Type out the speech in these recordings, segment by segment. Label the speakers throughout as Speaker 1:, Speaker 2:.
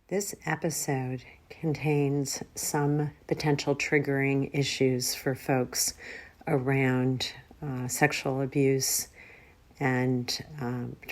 Speaker 1: This episode contains some potential triggering issues for folks around sexual abuse and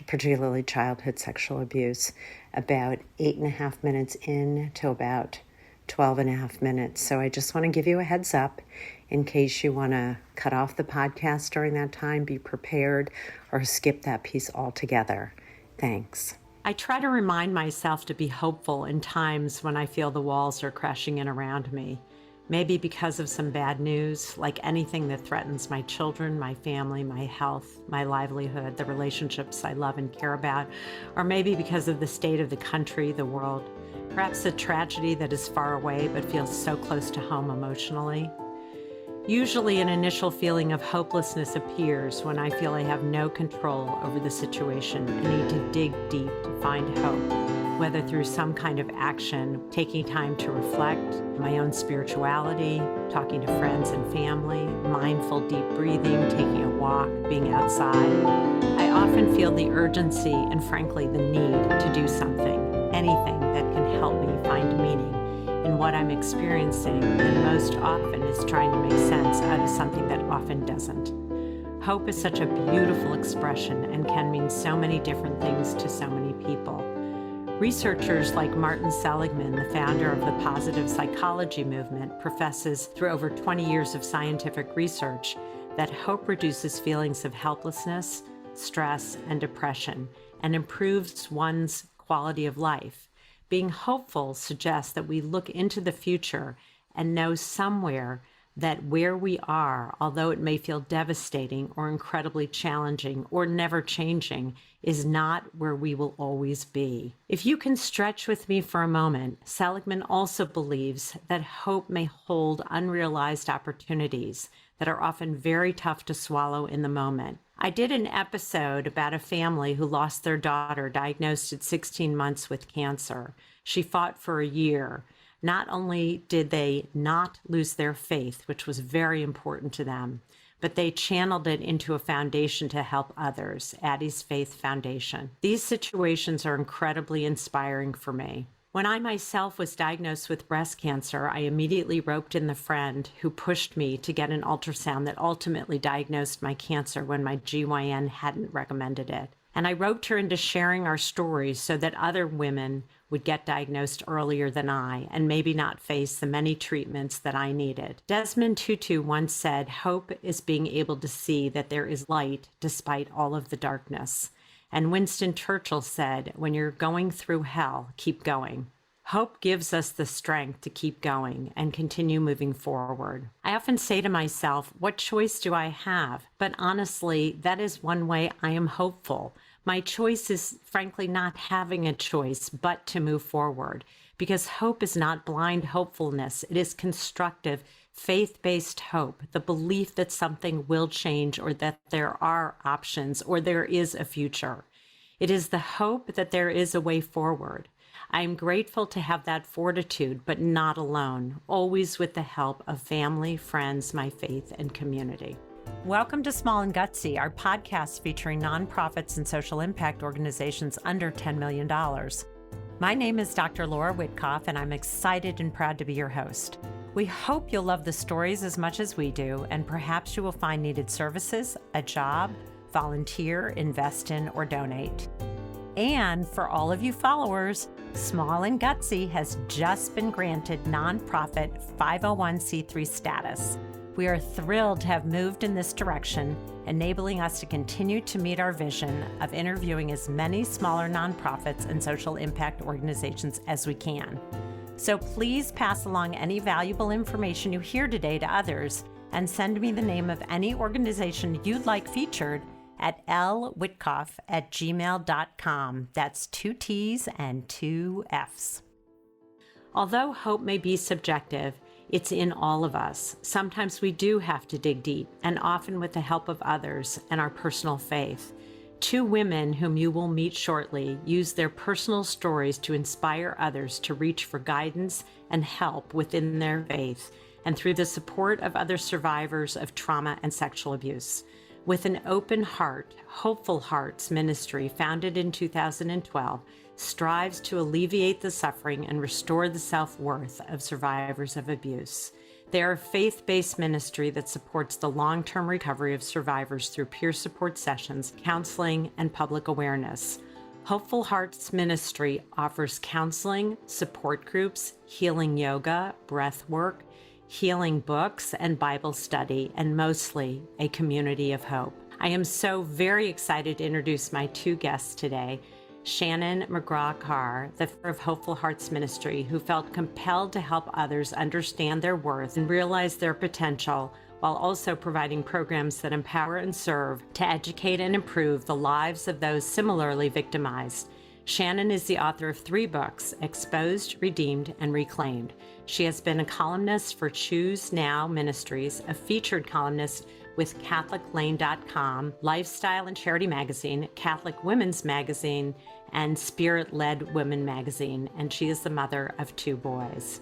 Speaker 1: particularly childhood sexual abuse, about 8.5 minutes in to about 12.5 minutes. So I just want to give you a heads up in case you want to cut off the podcast during that time, be prepared, or skip that piece altogether. Thanks. I try to remind myself to be hopeful in times when I feel the walls are crashing in around me. Maybe because of some bad news, like anything that threatens my children, my family, my health, my livelihood, the relationships I love and care about, or maybe because of the state of the country, the world, perhaps a tragedy that is far away but feels so close to home emotionally. Usually an initial feeling of hopelessness appears when I feel I have no control over the situation and need to dig deep to find hope, whether through some kind of action, taking time to reflect, my own spirituality, talking to friends and family, mindful deep breathing, taking a walk, being outside. I often feel the urgency and frankly the need to do something, anything that can help me find meaning in what I'm experiencing, and most often is trying to make sense out of something that often doesn't. Hope is such a beautiful expression and can mean so many different things to so many people. Researchers like Martin Seligman, the founder of the positive psychology movement, professes through over 20 years of scientific research that hope reduces feelings of helplessness, stress, and depression, and improves one's quality of life. Being hopeful suggests that we look into the future and know somewhere that where we are, although it may feel devastating or incredibly challenging or never changing, is not where we will always be. If you can stretch with me for a moment, Seligman also believes that hope may hold unrealized opportunities that are often very tough to swallow in the moment. I did an episode about a family who lost their daughter diagnosed at 16 months with cancer. She fought for a year. Not only did they not lose their faith, which was very important to them, but they channeled it into a foundation to help others, Addi's Faith Foundation. These situations are incredibly inspiring for me. When I myself was diagnosed with breast cancer, I immediately roped in the friend who pushed me to get an ultrasound that ultimately diagnosed my cancer when my GYN hadn't recommended it. And I roped her into sharing our stories so that other women would get diagnosed earlier than I and maybe not face the many treatments that I needed. Desmond Tutu once said, "Hope is being able to see that there is light despite all of the darkness." And Winston Churchill said, "When you're going through hell, keep going." Hope gives us the strength to keep going and continue moving forward. I often say to myself, what choice do I have? But honestly, that is one way I am hopeful. My choice is frankly not having a choice, but to move forward. Because hope is not blind hopefulness. It is constructive, faith-based hope, the belief that something will change or that there are options or there is a future. It is the hope that there is a way forward. I am grateful to have that fortitude, but not alone, always with the help of family, friends, my faith, and community. Welcome to Small and Gutsy, our podcast featuring nonprofits and social impact organizations under $10 million. My name is Dr. Laura Witkoff, and I'm excited and proud to be your host. We hope you'll love the stories as much as we do, and perhaps you will find needed services, a job, volunteer, invest in, or donate. And for all of you followers, Small and Gutsy has just been granted nonprofit 501c3 status. We are thrilled to have moved in this direction, enabling us to continue to meet our vision of interviewing as many smaller nonprofits and social impact organizations as we can. So please pass along any valuable information you hear today to others and send me the name of any organization you'd like featured at lwitkoff@gmail.com. That's 2 T's and 2 F's. Although hope may be subjective, it's in all of us. Sometimes we do have to dig deep, and often with the help of others and our personal faith. 2 women whom you will meet shortly use their personal stories to inspire others to reach for guidance and help within their faith and through the support of other survivors of trauma and sexual abuse. With an open heart, Hopeful Hearts ministry founded in 2012, strives to alleviate the suffering and restore the self-worth of survivors of abuse. They are a faith-based ministry that supports the long-term recovery of survivors through peer support sessions, counseling, and public awareness. Hopeful Hearts Ministry offers counseling, support groups, healing yoga, breath work, healing books, and Bible study, and mostly a community of hope. I am so very excited to introduce my two guests today. Shannon McGraw-Carr, the founder of Hopeful Hearts Ministry, who felt compelled to help others understand their worth and realize their potential, while also providing programs that empower and serve to educate and improve the lives of those similarly victimized. Shannon is the author of 3 books, Exposed, Redeemed, and Reclaimed. She has been a columnist for Choose Now Ministries, a featured columnist with CatholicLane.com, Lifestyle and Charity Magazine, Catholic Women's Magazine, and Spirit-Led Women Magazine, and she is the mother of 2 boys.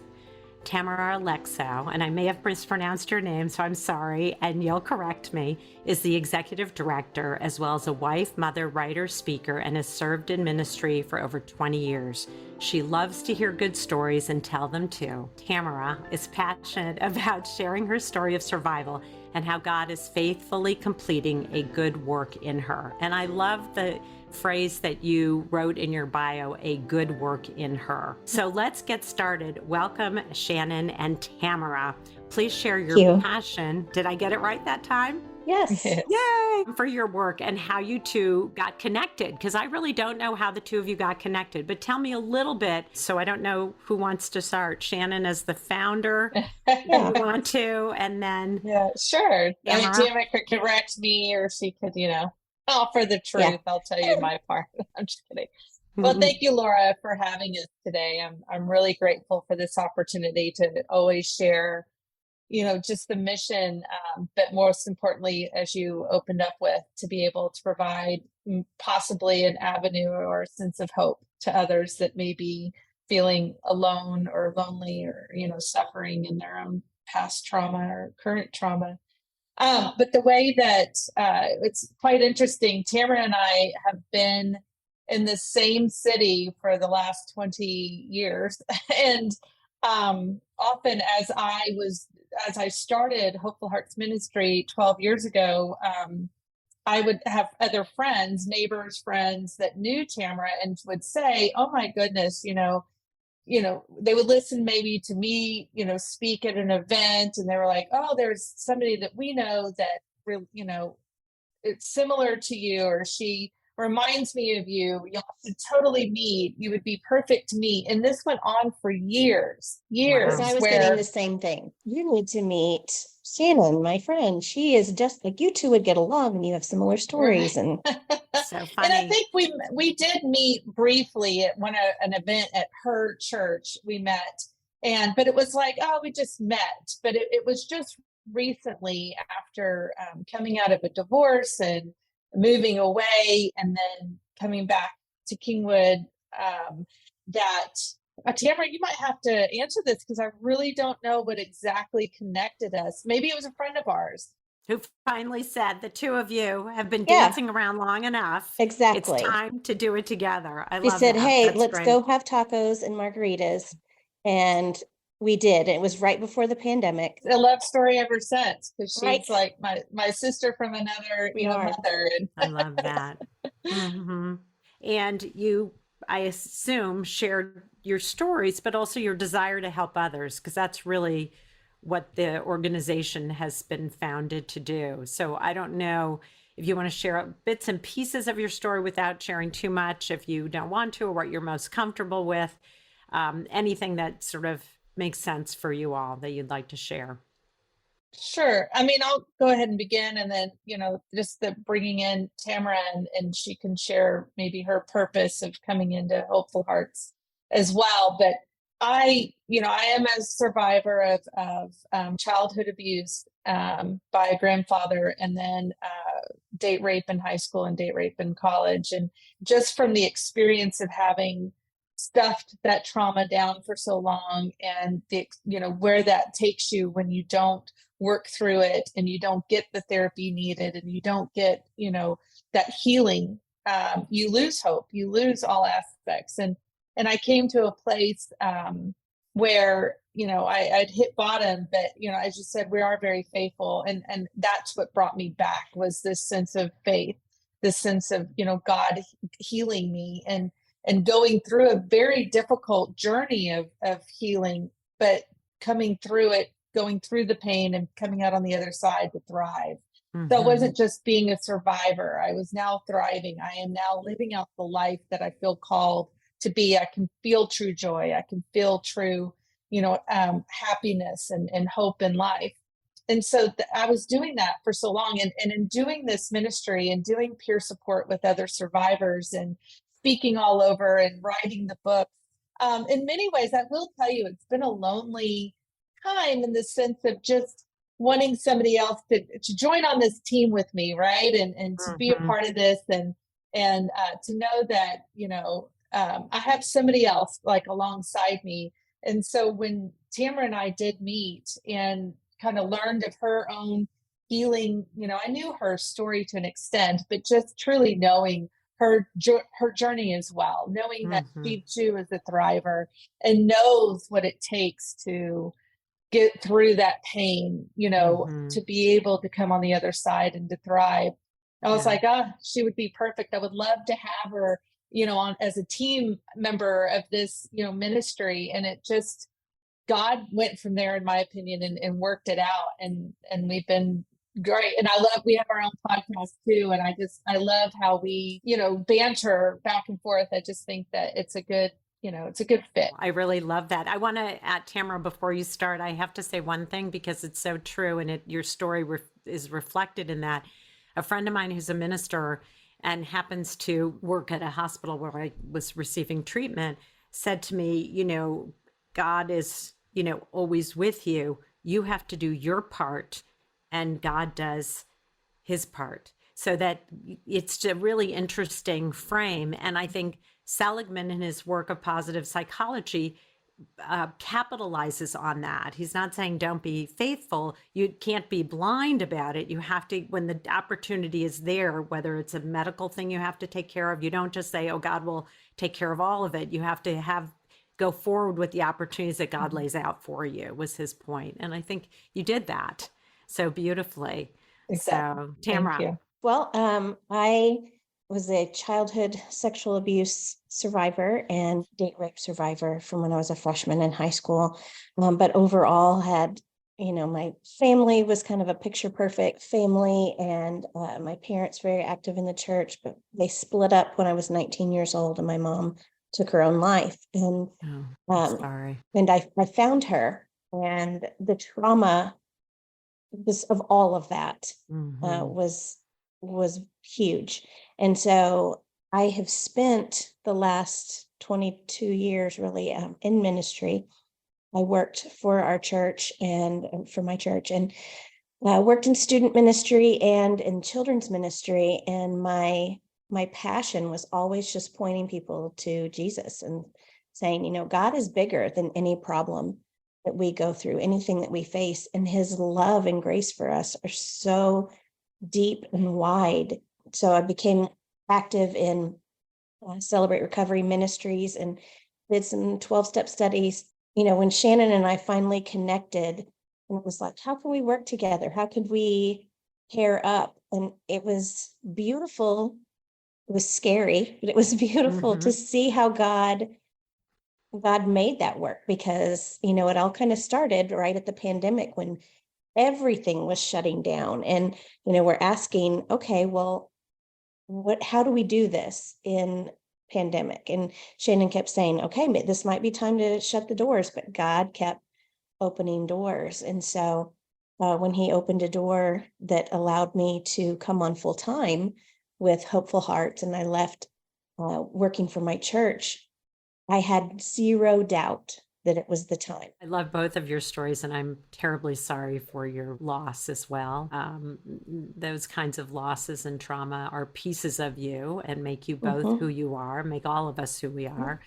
Speaker 1: Tamara Alexo, and I may have mispronounced your name, so I'm sorry, and you'll correct me, is the executive director, as well as a wife, mother, writer, speaker, and has served in ministry for over 20 years. She loves to hear good stories and tell them too. Tamara is passionate about sharing her story of survival and how God is faithfully completing a good work in her. And I love the phrase that you wrote in your bio, a good work in her. So let's get started. Welcome, Shannon and Tamara. Please share your passion. Did I get it right that time?
Speaker 2: Yes.
Speaker 1: Yay! For your work and how you two got connected, because I really don't know how the two of you got connected, but tell me a little bit. So I don't know who wants to start. Shannon as the founder, if you want to, and then...
Speaker 2: Yeah, sure.
Speaker 1: Tamara.
Speaker 2: I mean, Tamara could correct me, or she could, offer the truth. Yeah. I'll tell you my part. I'm just kidding. Well, thank you, Laura, for having us today. I'm really grateful for this opportunity to always share just the mission, but most importantly, as you opened up with, to be able to provide possibly an avenue or a sense of hope to others that may be feeling alone or lonely or, suffering in their own past trauma or current trauma. But the way that it's quite interesting, Tamara and I have been in the same city for the last 20 years. And often as I started Hopeful Hearts Ministry 12 years ago, I would have other friends, neighbors, friends that knew Tamara and would say, oh my goodness, they would listen maybe to me, speak at an event, and they were like, oh, there's somebody that we know that, it's similar to you, or she reminds me of you. Y'all should totally meet. You would be perfect to meet. And this went on for years.
Speaker 3: Wow. I was getting the same thing. You need to meet Shannon, my friend. She is just like you two would get along, and you have similar stories.
Speaker 2: Right.
Speaker 3: And
Speaker 1: so funny.
Speaker 2: And I think we did meet briefly at an event at her church. We met, but it was like, oh, we just met. But it was just recently after coming out of a divorce and moving away and then coming back to Kingwood, that Tamara, you might have to answer this because I really don't know what exactly connected us. Maybe it was a friend of ours
Speaker 1: who finally said, the two of you have been dancing around long enough.
Speaker 3: Exactly.
Speaker 1: It's time to do it together.
Speaker 3: She said, hey, let's go have tacos and margaritas. And we did. It was right before the pandemic.
Speaker 2: A love story ever since, because she's like my sister from another mother. And
Speaker 1: I love that. Mm-hmm. And you, I assume, shared your stories, but also your desire to help others, because that's really what the organization has been founded to do. So I don't know if you want to share bits and pieces of your story without sharing too much, if you don't want to, or what you're most comfortable with, anything that sort of makes sense for you all that you'd like to share.
Speaker 2: Sure. I mean, I'll go ahead and begin, and then, just the bringing in Tamara and she can share maybe her purpose of coming into Hopeful Hearts as well. But I am a survivor of childhood abuse by a grandfather, and then date rape in high school and date rape in college. And just from the experience of having stuffed that trauma down for so long, and where that takes you when you don't work through it and you don't get the therapy needed and you don't get that healing you lose hope, you lose all aspects. And I came to a place where, I'd hit bottom, but, as you said, we are very faithful. And that's what brought me back, was this sense of faith, this sense of, God healing me and going through a very difficult journey of healing, but coming through it, going through the pain and coming out on the other side to thrive. So it wasn't just being a survivor. I was now thriving. I am now living out the life that I feel called to be. I can feel true joy. I can feel true, happiness and hope in life. And so I was doing that for so long. And in doing this ministry and doing peer support with other survivors and speaking all over and writing the book, in many ways, I will tell you, it's been a lonely time in the sense of just wanting somebody else to join on this team with me, right? And to be a part of this and to know that, I have somebody else like alongside me. And so when Tamara and I did meet and kind of learned of her own healing, I knew her story to an extent, but just truly knowing her journey as well, knowing that she too is a thriver and knows what it takes to get through that pain, to be able to come on the other side and to thrive. I was like, she would be perfect. I would love to have her, on as a team member of this, ministry. And it just, God went from there, in my opinion, and worked it out. And we've been great. And we have our own podcast too. And I love how we, banter back and forth. I just think that it's a good fit.
Speaker 4: I really love that. I want to add, Tamara, before you start, I have to say one thing because it's so true, and your story is reflected in that. A friend of mine who's a minister and happens to work at a hospital where I was receiving treatment said to me, God is, always with you. You have to do your part and God does his part. So that it's a really interesting frame. And I think Seligman, in his work of positive psychology, capitalizes on that. He's not saying don't be faithful. You can't be blind about it. You have to, when the opportunity is there, whether it's a medical thing you have to take care of, you don't just say, oh, God will take care of all of it. You have to go forward with the opportunities that God lays out for you, was his point. And I think you did that so beautifully.
Speaker 2: Exactly.
Speaker 4: So, Tamara.
Speaker 2: Thank you.
Speaker 3: Well, I was a childhood sexual abuse survivor and date rape survivor from when I was a freshman in high school. But overall had, my family was kind of a picture perfect family, and my parents very active in the church, but they split up when I was 19 years old and my mom took her own life. And
Speaker 4: Sorry.
Speaker 3: And I found her, and the trauma of all of that was huge. And so I have spent the last 22 years really in ministry. I worked for our church and for my church, and worked in student ministry and in children's ministry. And my passion was always just pointing people to Jesus and saying, God is bigger than any problem that we go through, anything that we face, and his love and grace for us are so deep and wide. So I became active in Celebrate Recovery Ministries and did some 12-step studies. When Shannon and I finally connected, and it was like, how can we work together? How could we pair up? And it was beautiful. It was scary, but it was beautiful to see how God made that work, because, it all kind of started right at the pandemic when everything was shutting down. And, we're asking, okay, well, how do we do this in pandemic? And Shannon kept saying, okay, this might be time to shut the doors, but God kept opening doors. And so when he opened a door that allowed me to come on full time with Hopeful Hearts, and I left working for my church, I had zero doubt that it was the time.
Speaker 4: I love both of your stories, and I'm terribly sorry for your loss as well. Those kinds of losses and trauma are pieces of you and make you both who you are, make all of us who we are.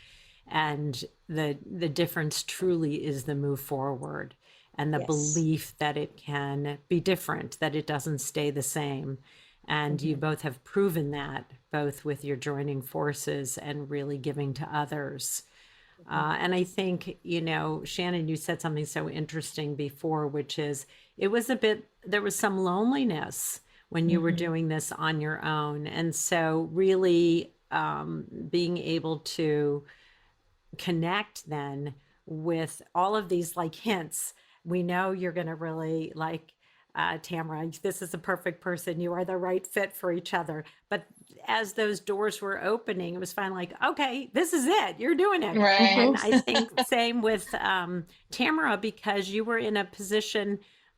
Speaker 4: And the difference truly is the move forward and the belief that it can be different, that it doesn't stay the same. And you both have proven that, both with your joining forces and really giving to others. And I think, Shannon, you said something so interesting before, which is there was some loneliness when you were doing this on your own. And so really being able to connect then with all of these like hints. We know you're going to really like Tamara, this is a perfect person. You are the right fit for each other. But as those doors were opening, it was finally like, okay, this is it. You're doing it.
Speaker 2: Right.
Speaker 4: And I think same with Tamara, because you were in a position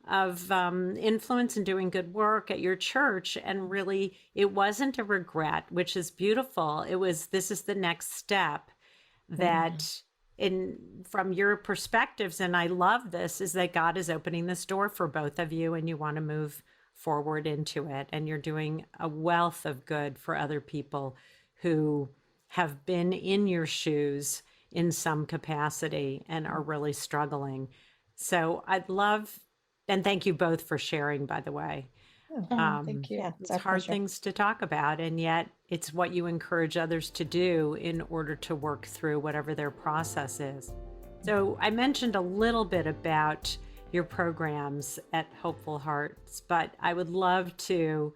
Speaker 4: of influence and doing good work at your church. And really, it wasn't a regret, which is beautiful. It was, this is the next step that from your perspectives, and I love this, is that God is opening this door for both of you and you want to move forward into it. And you're doing a wealth of good for other people who have been in your shoes in some capacity and are really struggling. So I'd love, and thank you both for sharing, by the way.
Speaker 2: Thank you.
Speaker 3: Yeah,
Speaker 4: It's hard things to talk about, and yet it's what you encourage others to do in order to work through whatever their process is. So I mentioned a little bit about your programs at Hopeful Hearts, but I would love to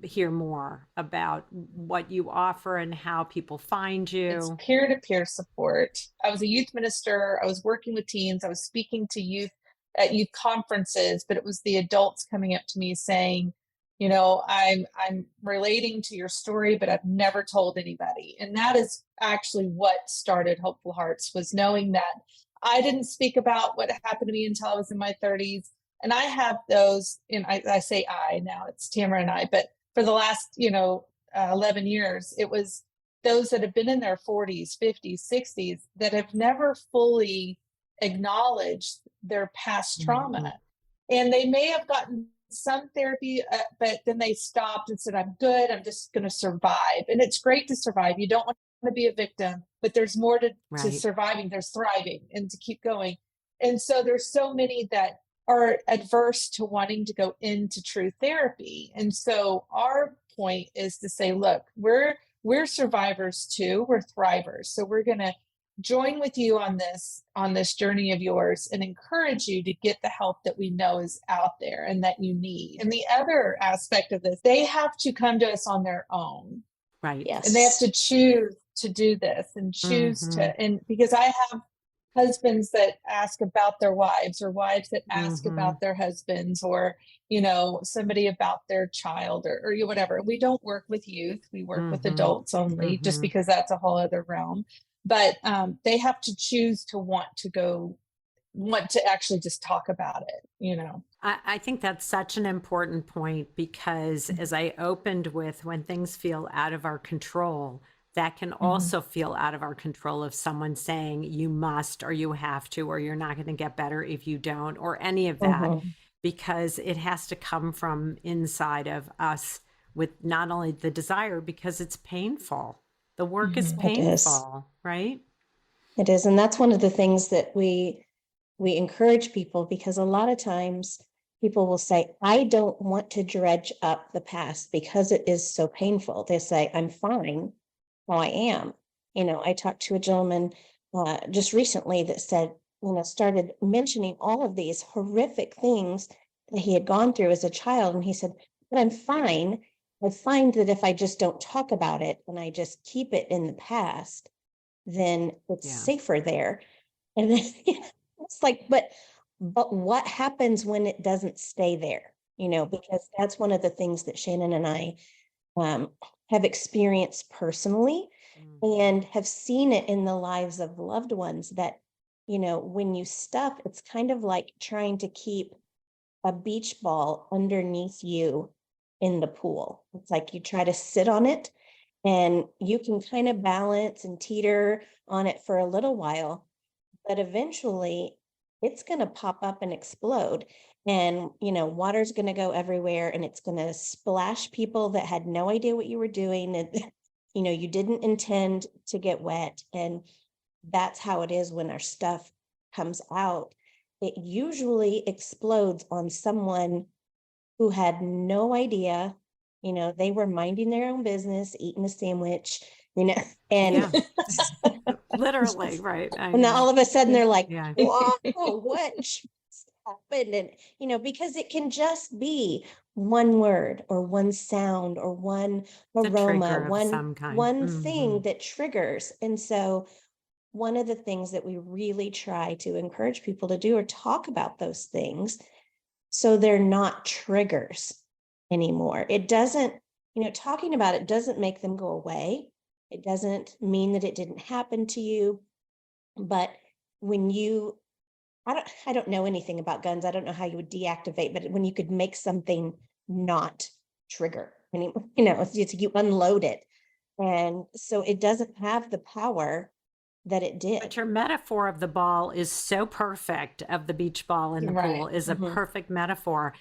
Speaker 4: hear more about what you offer and how people find
Speaker 2: It's
Speaker 4: you.
Speaker 2: peer-to-peer support. I was a youth minister. I was working with teens. I was speaking to youth at youth conferences, but it was the adults coming up to me saying, I'm relating to your story, but I've never told anybody. And that is actually what started Hopeful Hearts, was knowing that I didn't speak about what happened to me until I was in my 30s. And I have those, and I say I, now it's Tamara and I, but for the last, 11 years, it was those that have been in their 40s, 50s, 60s that have never fully acknowledged their past trauma. And they may have gotten some therapy, but then they stopped and said, I'm good. I'm just going to survive. And it's great to survive. You don't want to be a victim, but there's more to surviving. There's thriving and to keep going. And so there's so many that are adverse to wanting to go into true therapy. And so our point is to say, look, we're survivors too. We're thrivers. So we're going to join with you on this journey of yours and encourage you to get the help that we know is out there and that you need. And the other aspect of this, they have to come to us on their own.
Speaker 4: Right.
Speaker 3: Yes.
Speaker 2: And they have to choose to do this and choose to, and because I have husbands that ask about their wives, or wives that ask about their husbands, or, somebody about their child, or whatever. We don't work with youth. We work with adults only, just because that's a whole other realm. But they have to choose to want to actually just talk about it,
Speaker 4: I think that's such an important point, because as I opened with, when things feel out of our control, that can also feel out of our control of someone saying you must, or you have to, or you're not going to get better if you don't, or any of that, because it has to come from inside of us with not only the desire, because it's painful. The work is painful, right?
Speaker 3: It is. And that's one of the things that we encourage people, because a lot of times people will say, I don't want to dredge up the past because it is so painful. They say, I'm fine how I am. I talked to a gentleman just recently that said, started mentioning all of these horrific things that he had gone through as a child. And he said, but I'm fine. I find that if I just don't talk about it and I just keep it in the past, then it's safer there. And then it's like, but what happens when it doesn't stay there? Because that's one of the things that Shannon and I have experienced personally and have seen it in the lives of loved ones, that, when you stuff, it's kind of like trying to keep a beach ball underneath you in the pool. It's like you try to sit on it and you can kind of balance and teeter on it for a little while, but eventually it's going to pop up and explode. And, water's going to go everywhere, and it's going to splash people that had no idea what you were doing. And, you didn't intend to get wet. And that's how it is when our stuff comes out. It usually explodes on someone who had no idea, they were minding their own business, eating a sandwich, and
Speaker 4: Yeah. Literally, right. I
Speaker 3: and then all
Speaker 4: know.
Speaker 3: of a sudden they're like,
Speaker 4: Yeah.
Speaker 3: whoa, what just happened? And, because it can just be one word or one sound or one
Speaker 4: It's a
Speaker 3: aroma,
Speaker 4: trigger of some kind.
Speaker 3: one thing
Speaker 4: Mhm.
Speaker 3: that triggers. And so one of the things that we really try to encourage people to do or talk about those things so they're not triggers anymore. It doesn't, talking about it doesn't make them go away. It doesn't mean that it didn't happen to you. But when you, I don't know anything about guns. I don't know how you would deactivate, but when you could make something not trigger anymore, it's you unload it. And so it doesn't have the power that it did.
Speaker 4: But your metaphor of the ball is so perfect, of the beach ball in the
Speaker 2: Right.
Speaker 4: pool is a perfect metaphor.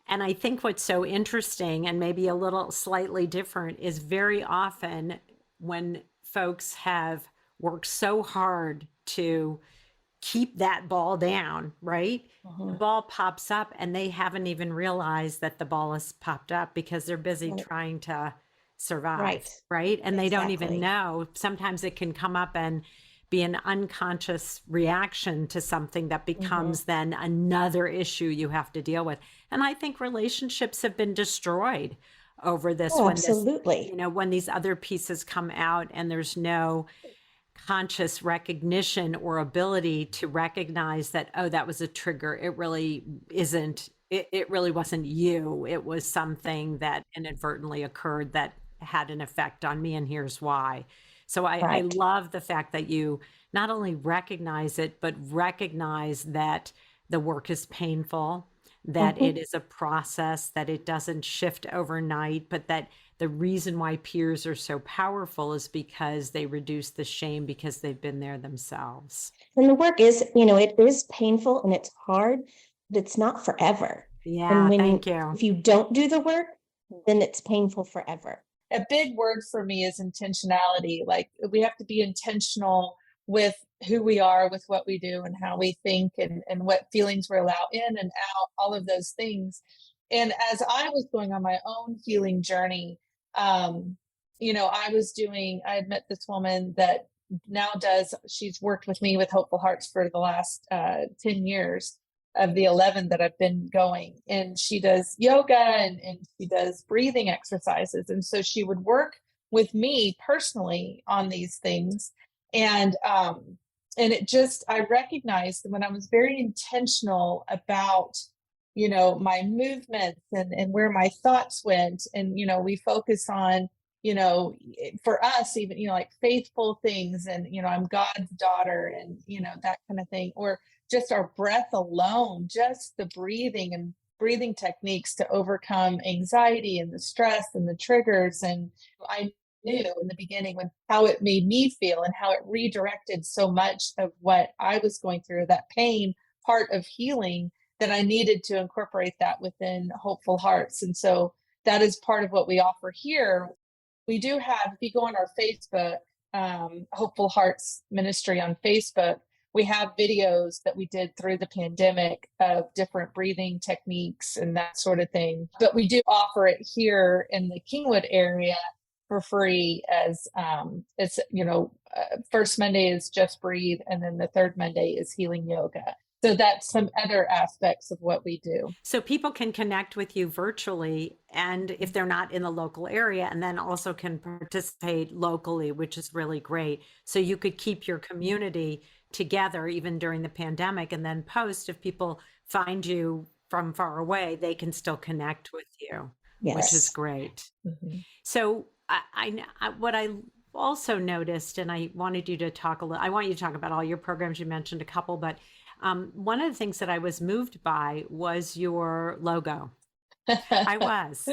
Speaker 4: And I think what's so interesting and maybe a little slightly different is very often when folks have worked so hard to keep that ball down, right? The ball pops up and they haven't even realized that the ball has popped up because they're busy
Speaker 3: Right.
Speaker 4: trying to survive,
Speaker 3: Right.
Speaker 4: right? And they don't even
Speaker 3: Exactly.
Speaker 4: know. Sometimes it can come up and be an unconscious reaction to something that becomes then another issue you have to deal with. And I think relationships have been destroyed over this
Speaker 3: Oh,
Speaker 4: when this,
Speaker 3: absolutely.
Speaker 4: when these other pieces come out and there's no conscious recognition or ability to recognize that, oh, that was a trigger. It really isn't, it really wasn't you. It was something that inadvertently occurred that had an effect on me, and here's why. So I
Speaker 3: Right.
Speaker 4: love the fact that you not only recognize it, but recognize that the work is painful, that it is a process, that it doesn't shift overnight, but that the reason why peers are so powerful is because they reduce the shame because they've been there themselves.
Speaker 3: And the work is, it is painful and it's hard, but it's not forever.
Speaker 4: Yeah,
Speaker 3: And
Speaker 4: thank you.
Speaker 3: if you don't do the work, then it's painful forever.
Speaker 2: A big word for me is intentionality. Like, we have to be intentional with who we are, with what we do and how we think, and what feelings we're allowed in and out, all of those things. And as I was going on my own healing journey, I had met this woman that she's worked with me with Hopeful Hearts for the last 10 years of the 11 that I've been going. And she does yoga and she does breathing exercises. And so she would work with me personally on these things. And I recognized when I was very intentional about, my movements and where my thoughts went. And, we focus on, for us, even, like faithful things and, I'm God's daughter and, that kind of thing, or just our breath alone, just the breathing techniques to overcome anxiety and the stress and the triggers. And I knew in the beginning how it made me feel and how it redirected so much of what I was going through, that pain part of healing, that I needed to incorporate that within Hopeful Hearts. And so that is part of what we offer here. We do have, if you go on our Facebook, Hopeful Hearts Ministry on Facebook, we have videos that we did through the pandemic of different breathing techniques and that sort of thing. But we do offer it here in the Kingwood area for free as first Monday is Just Breathe, and then the third Monday is Healing Yoga. So that's some other aspects of what we do.
Speaker 4: So people can connect with you virtually, and if they're not in the local area, and then also can participate locally, which is really great. So you could keep your community together even during the pandemic, and then post, if people find you from far away, they can still connect with you, which is great. So what I also noticed, and I wanted you to talk I want you to talk about all your programs. You mentioned a couple, but one of the things that I was moved by was your logo. I was.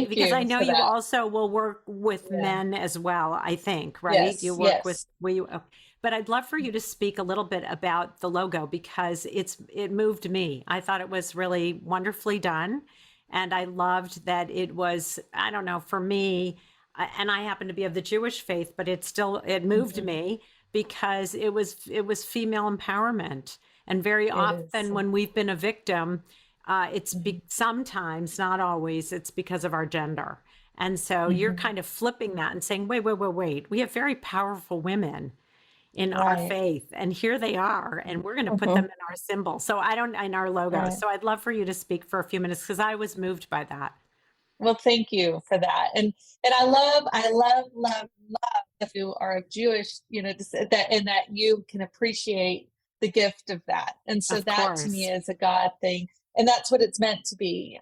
Speaker 4: Because I know you also will work with men as well, I think, right?
Speaker 2: Yes,
Speaker 4: You work with, but I'd love for you to speak a little bit about the logo, because it moved me. I thought it was really wonderfully done. And I loved that it was, I don't know, for me, and I happen to be of the Jewish faith, but it moved me because it was female empowerment. And very often when we've been a victim, sometimes, not always, it's because of our gender. And so you're kind of flipping that and saying, wait, we have very powerful women in our faith, and here they are, and we're going to put them in our symbol. So in our logo.
Speaker 3: Right.
Speaker 4: So I'd love for you to speak for a few minutes, because I was moved by that.
Speaker 2: Well, thank you for that. And I love if you are Jewish, that, and that you can appreciate the gift of that. And so
Speaker 4: Of
Speaker 2: that to me
Speaker 4: course.
Speaker 2: is a God thing. And that's what it's meant to be.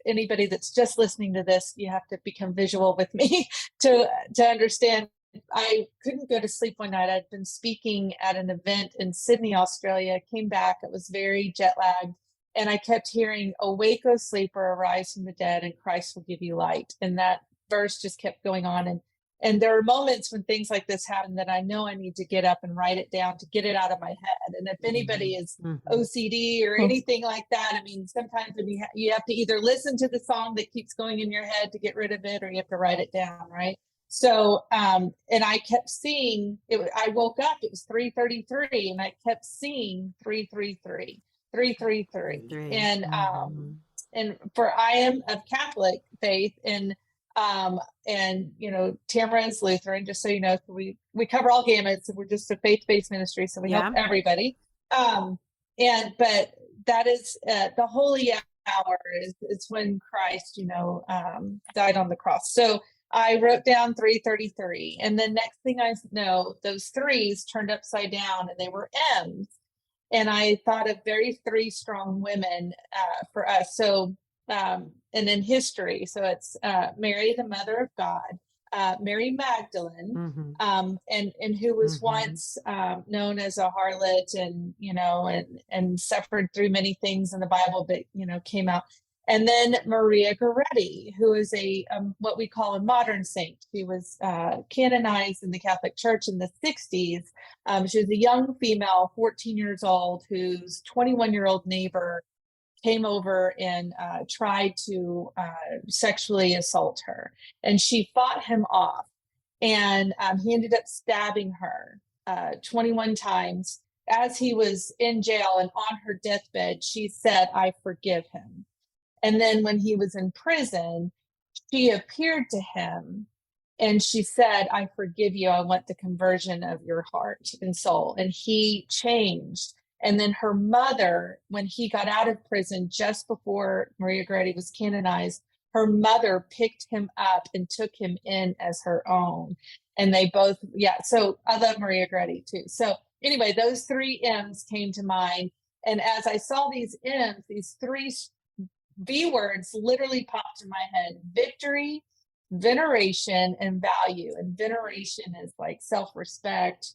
Speaker 2: Anybody that's just listening to this, you have to become visual with me to understand. I couldn't go to sleep one night. I'd been speaking at an event in Sydney, Australia, came back. It was very jet lagged. And I kept hearing, awake, O sleeper, arise from the dead, and Christ will give you light. And that verse just kept going on. And there are moments when things like this happen that I know I need to get up and write it down to get it out of my head. And if anybody is OCD or anything like that, I mean, sometimes when you have to either listen to the song that keeps going in your head to get rid of it, or you have to write it down, right? So, and I kept seeing it. I woke up, it was 3:33, and I kept seeing 333, 333. And for I am of Catholic faith, and Tamara is Lutheran, just so you know. So we cover all gamuts. We're just a faith-based ministry, so we help everybody. But that is the holy hour is when Christ, died on the cross. So I wrote down 333, and then next thing I know, those threes turned upside down, and they were M's. And I thought of very three strong women for us. So, and in history, so it's Mary, the Mother of God, Mary Magdalene, and who was once known as a harlot, and suffered through many things in the Bible, but came out. And then Maria Goretti, who is a what we call a modern saint. She was canonized in the Catholic Church in the 60s. She was a young female, 14 years old, whose 21-year-old neighbor came over and tried to sexually assault her. And she fought him off. And he ended up stabbing her 21 times. As he was in jail and on her deathbed, she said, "I forgive him." And then when he was in prison, she appeared to him and she said, "I forgive you. I want the conversion of your heart and soul." And he changed. And then her mother, when he got out of prison just before Maria Goretti was canonized, her mother picked him up and took him in as her own. And they both, so I love Maria Goretti too. So anyway, those three M's came to mind. And as I saw these M's, these three V words literally popped in my head: victory, veneration, and value. And veneration is like self-respect,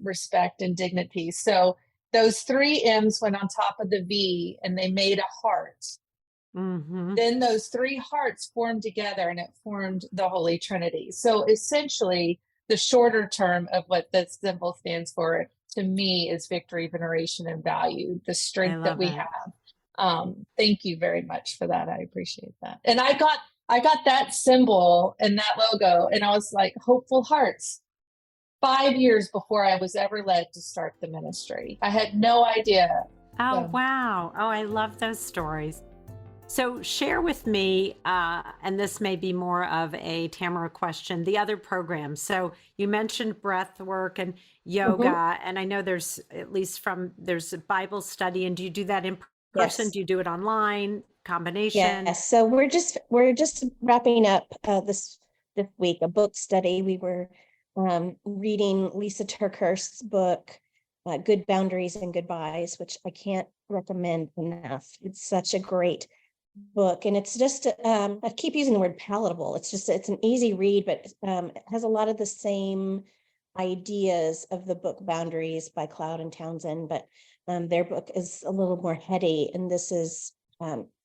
Speaker 2: respect and dignity. So those three M's went on top of the V and they made a heart. Then those three hearts formed together and it formed the Holy Trinity. So essentially, the shorter term of what the symbol stands for to me is victory, veneration, and value, the strength that we have. Thank you very much for that. I appreciate that. And I got that symbol and that logo, and I was like, hopeful hearts, 5 years before I was ever led to start the ministry. I had no idea.
Speaker 4: Oh, wow. Oh, I love those stories. So share with me, and this may be more of a Tamara question, the other programs. So you mentioned breath work and yoga, and I know there's there's a Bible study. And do you do that in person?
Speaker 3: Yes.
Speaker 4: Do you do it online? Combination?
Speaker 3: Yes. So we're just wrapping up this week a book study. We were reading Lisa TerKeurst's book, Good Boundaries and Goodbyes, which I can't recommend enough. It's such a great book, and it's just I keep using the word palatable. It's an easy read, but it has a lot of the same ideas of the book Boundaries by Cloud and Townsend, but their book is a little more heady, and this is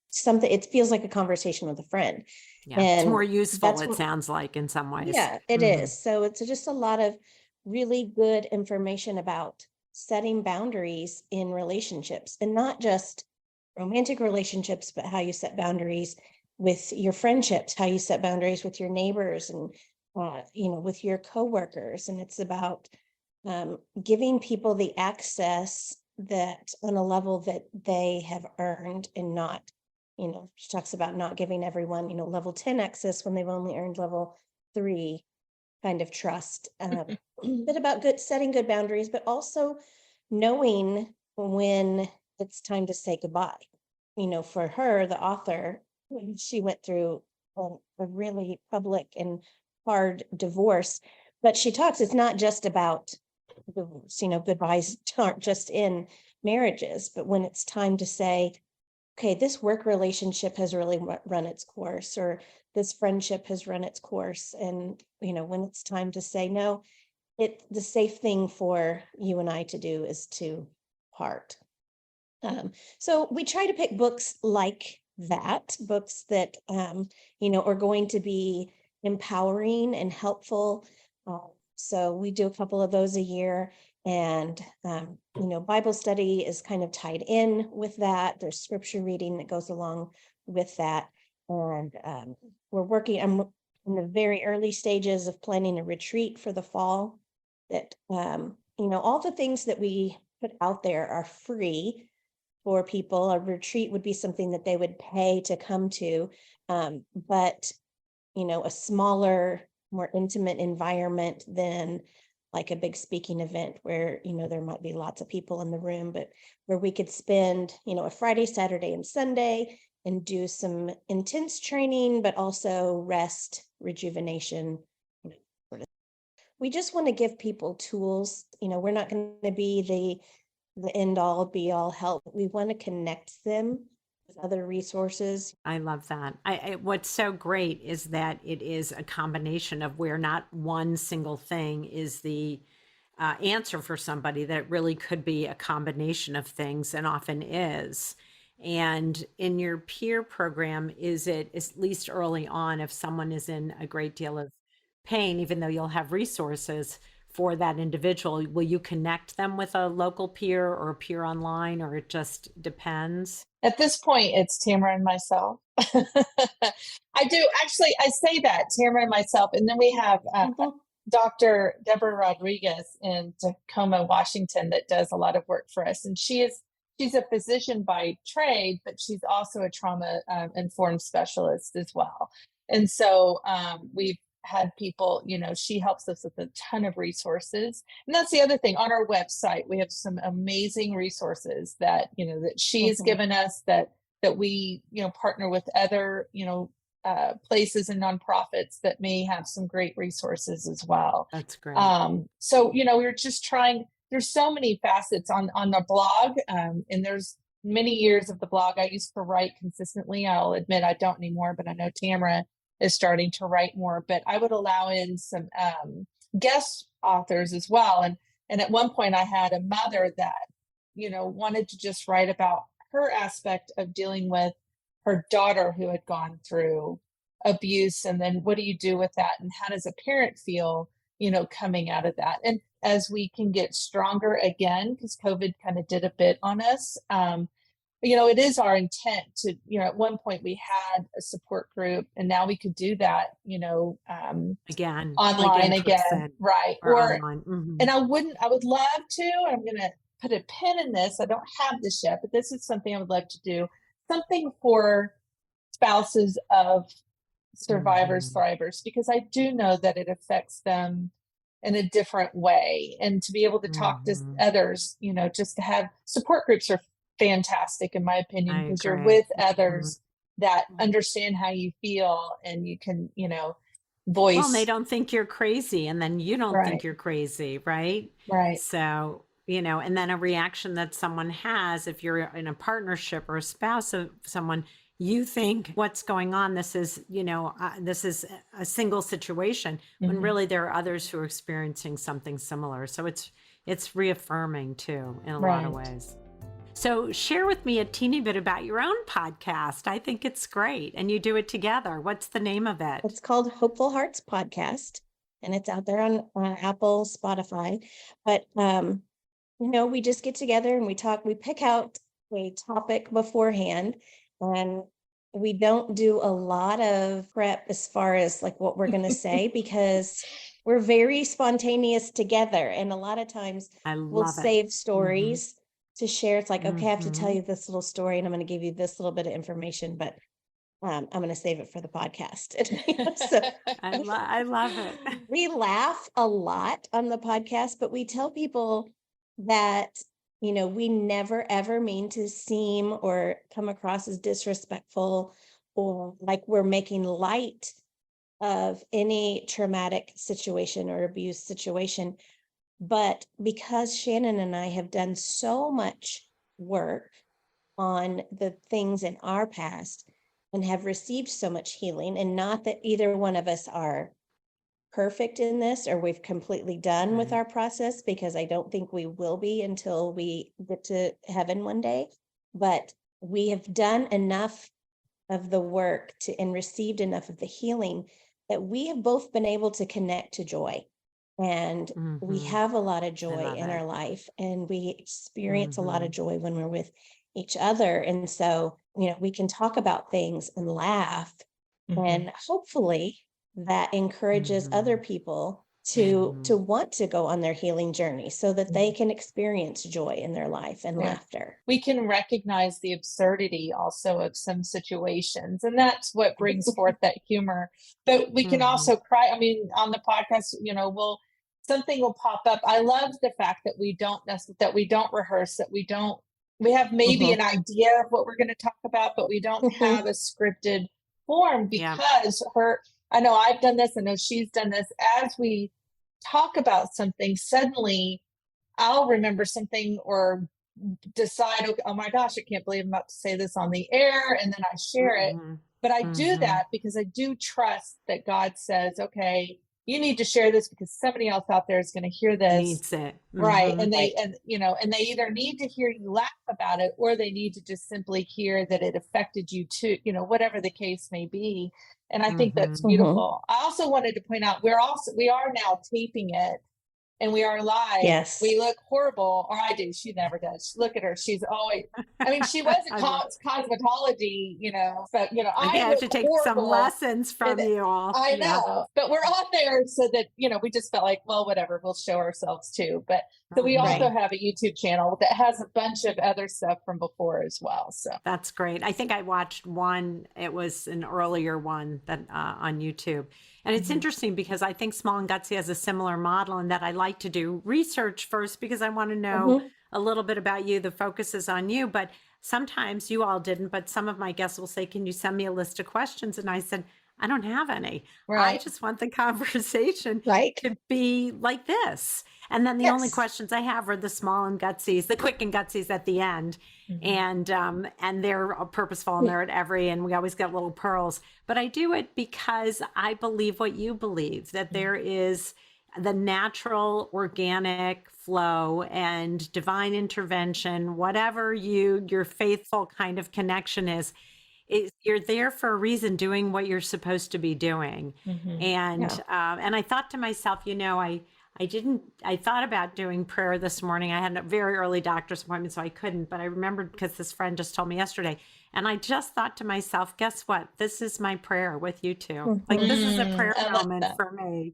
Speaker 3: something, it feels like a conversation with a friend.
Speaker 4: Yeah, and it's more useful, it sounds like, in some ways.
Speaker 3: Yeah, it is. So it's just a lot of really good information about setting boundaries in relationships, and not just romantic relationships, but how you set boundaries with your friendships, how you set boundaries with your neighbors, and with your coworkers. And it's about giving people the access that on a level that they have earned, and not, she talks about not giving everyone, level 10 access when they've only earned level 3 kind of trust. But about setting good boundaries, but also knowing when it's time to say goodbye. For her, the author, when she went through a really public and hard divorce, but she talks, it's not just about divorce, goodbyes aren't just in marriages, but when it's time to say, okay, this work relationship has really run its course, or this friendship has run its course. And, when it's time to say, no, the safe thing for you and I to do is to part. So we try to pick books like that, books that, are going to be empowering and helpful. So we do a couple of those a year. And, Bible study is kind of tied in with that. There's scripture reading that goes along with that. And I'm in the very early stages of planning a retreat for the fall that, all the things that we put out there are free for people. A retreat would be something that they would pay to come to. But, a smaller, more intimate environment than like a big speaking event where, there might be lots of people in the room, but where we could spend, a Friday, Saturday, and Sunday and do some intense training, but also rest, rejuvenation. We just want to give people tools. We're not going to be the end all be all help. We want to connect them with other resources.
Speaker 4: I love that. What's so great is that it is a combination of where not one single thing is the answer for somebody, that it really could be a combination of things, and often is. And in your peer program, is it, at least early on, if someone is in a great deal of pain, even though you'll have resources for that individual, will you connect them with a local peer or a peer online, or it just depends?
Speaker 2: At this point, it's Tamara and myself. I do actually, I say that, Tamara and myself. And then we have Dr. Deborah Rodriguez in Tacoma, Washington, that does a lot of work for us. And she's a physician by trade, but she's also a trauma informed specialist as well. And so we've had people, she helps us with a ton of resources. And that's the other thing. On our website, we have some amazing resources that, that she's given us, that we, partner with other, places and nonprofits that may have some great resources as well.
Speaker 4: That's great.
Speaker 2: So, we're just trying, there's so many facets on the blog, and there's many years of the blog I used to write consistently. I'll admit I don't anymore, but I know Tamara is starting to write more, but I would allow in some guest authors as well. And at one point I had a mother that, wanted to just write about her aspect of dealing with her daughter who had gone through abuse. And then what do you do with that? And how does a parent feel, coming out of that? And as we can get stronger again, because COVID kind of did a bit on us, it is our intent to, at one point we had a support group, and now we could do that,
Speaker 4: again,
Speaker 2: online
Speaker 4: like
Speaker 2: again. Right.
Speaker 4: Or online.
Speaker 2: And I would love to, I'm going to put a pin in this. I don't have this yet, but this is something I would love to do. Something for spouses of survivors, thrivers, because I do know that it affects them in a different way. And to be able to talk to others, just to have support groups are fantastic in my opinion, because you're with others that understand how you feel, and you can, voice.
Speaker 4: Well, they don't think you're crazy, and then you don't think you're crazy, right?
Speaker 2: Right.
Speaker 4: So, and then a reaction that someone has, if you're in a partnership or a spouse of someone, you think what's going on, this is, this is a single situation, when really there are others who are experiencing something similar. So it's reaffirming too, in a lot of ways. So share with me a teeny bit about your own podcast. I think it's great. And you do it together. What's the name of it?
Speaker 3: It's called Hopeful Hearts Podcast, and it's out there on Apple, Spotify. But, we just get together and we talk, we pick out a topic beforehand, and we don't do a lot of prep as far as like what we're going to say, because we're very spontaneous together. And a lot of times we'll save stories to share. It's like, okay, I have to tell
Speaker 4: Mhm.
Speaker 3: you this little story and I'm going to give you this little bit of information, but I'm going to save it for the podcast. So
Speaker 4: I love it.
Speaker 3: we laugh a lot on the podcast, but we tell people that, we never ever mean to seem or come across as disrespectful or like we're making light of any traumatic situation or abuse situation. But because Shannon and I have done so much work on the things in our past and have received so much healing, and not that either one of us are perfect in this or we've completely done with
Speaker 4: Right.
Speaker 3: our process, because I don't think we will be until we get to heaven one day. But we have done enough of the work and received enough of the healing that we have both been able to connect to joy. And we
Speaker 4: Mhm.
Speaker 3: have a lot of
Speaker 4: I
Speaker 3: joy
Speaker 4: love
Speaker 3: in
Speaker 4: it.
Speaker 3: our life, and we experience a lot of
Speaker 4: Mhm.
Speaker 3: joy when we're with each other. And so, we can talk about things and laugh, and hopefully that encourages other
Speaker 4: Mhm.
Speaker 3: people to
Speaker 4: Mhm.
Speaker 3: want to go on their healing journey so that they can experience joy in their life and
Speaker 2: Yeah.
Speaker 3: laughter.
Speaker 2: We can recognize the absurdity also of some situations, and that's what brings forth that humor. But we can
Speaker 4: Mhm.
Speaker 2: also cry. I mean, on the podcast, something will pop up. I love the fact that that we don't rehearse, that we have maybe
Speaker 3: Mhm.
Speaker 2: an idea of what we're going to talk about, but we don't have a scripted form,
Speaker 4: Yeah.
Speaker 2: because I know I've done this, I know she's done this. As we talk about something, suddenly I'll remember something or decide, okay, oh my gosh, I can't believe I'm about to say this on the air, and then I share it.
Speaker 4: Mhm.
Speaker 2: But I do
Speaker 4: Mhm.
Speaker 2: that because I do trust that God says, okay, you need to share this because somebody else out there is going to hear this.
Speaker 4: Needs it.
Speaker 2: Right.
Speaker 4: Mhm.
Speaker 2: And they either need to hear you laugh about it, or they need to just simply hear that it affected you too, whatever the case may be. And I think that's
Speaker 4: Mhm.
Speaker 3: Mhm.
Speaker 2: beautiful. I also wanted to point out we are now taping it, and we are live.
Speaker 3: Yes.
Speaker 2: We look horrible, or I do. She never does. Look at her. She's always, I mean, she was a
Speaker 4: I love
Speaker 2: cosmetology, but,
Speaker 4: I think
Speaker 2: I
Speaker 4: I have
Speaker 2: look
Speaker 4: to take some
Speaker 2: horrible.
Speaker 4: lessons
Speaker 2: And
Speaker 4: from you all.
Speaker 2: I
Speaker 4: Yeah.
Speaker 2: know, but we're on there so that, we just felt like, well, whatever, we'll show ourselves too. But so we also
Speaker 3: Right.
Speaker 4: Mhm.
Speaker 2: have a YouTube channel that has a bunch of other stuff from before as well. So,
Speaker 4: That's great. I think I watched one, it was an earlier one that on YouTube. And it's interesting because I think Small and Gutsy has a similar model in that I like to do research first because I want to know
Speaker 3: Mhm.
Speaker 4: a little bit about you. The focus is on you, but sometimes you all didn't, but some of my guests will say, "Can you send me a list of questions?" And I said, "I don't have any. I
Speaker 2: right.
Speaker 4: just want the conversation
Speaker 3: Right.
Speaker 4: to be like this." And then the only
Speaker 3: Yes.
Speaker 4: questions I have are the small and gutsies, the quick and gutsies at the end, and they're purposeful and they're at every, and we always get little pearls. But I do it because I believe what you believe, that there is the natural organic flow and divine intervention, whatever your faithful kind of connection is you're there for a reason, doing what you're supposed to be doing. And
Speaker 3: Yeah.
Speaker 4: and I thought to myself, I thought about doing prayer this morning. I had a very early doctor's appointment, so I couldn't, but I remembered because this friend just told me yesterday. And I just thought to myself, guess what? This is my prayer with you two. Like,
Speaker 3: Mhm.
Speaker 4: this is a prayer
Speaker 2: I love
Speaker 4: moment
Speaker 2: that.
Speaker 4: for me,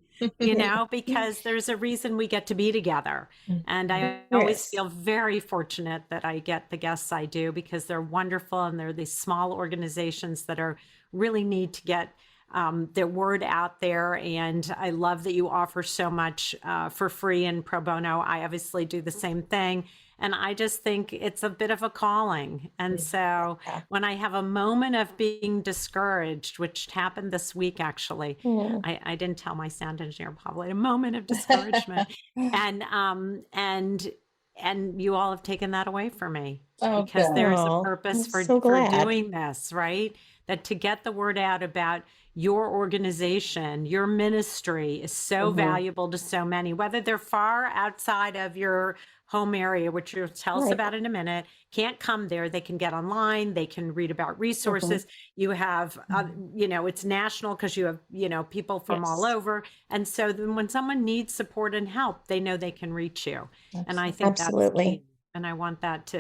Speaker 4: because there's a reason we get to be together. And I always
Speaker 3: Yes.
Speaker 4: feel very fortunate that I get the guests I do because they're wonderful, and they're these small organizations that are really need to get their word out there. And I love that you offer so much for free and pro bono. I obviously do the same thing. And I just think it's a bit of a calling. And so
Speaker 3: Yeah.
Speaker 4: when I have a moment of being discouraged, which happened this week, actually,
Speaker 3: Mm.
Speaker 4: I didn't tell my sound engineer, probably a moment of discouragement. And and you all have taken that away from me
Speaker 2: Oh,
Speaker 4: because
Speaker 2: good.
Speaker 4: there is a
Speaker 3: Oh,
Speaker 4: purpose
Speaker 3: I'm so
Speaker 4: for
Speaker 3: glad.
Speaker 4: doing this, right? That to get the word out about your organization, your ministry is so
Speaker 3: Mhm.
Speaker 4: valuable to so many, whether they're far outside of your home area, which you'll tell us
Speaker 3: Right.
Speaker 4: about in a minute, can't come there. They can get online, they can read about
Speaker 3: Mhm.
Speaker 4: resources. You have, it's national because you have, people from all
Speaker 3: Yes.
Speaker 4: over. And so then when someone needs support and help, they know they can reach you. And I
Speaker 2: Absolutely.
Speaker 4: think that's key.
Speaker 3: Absolutely.
Speaker 4: And I want that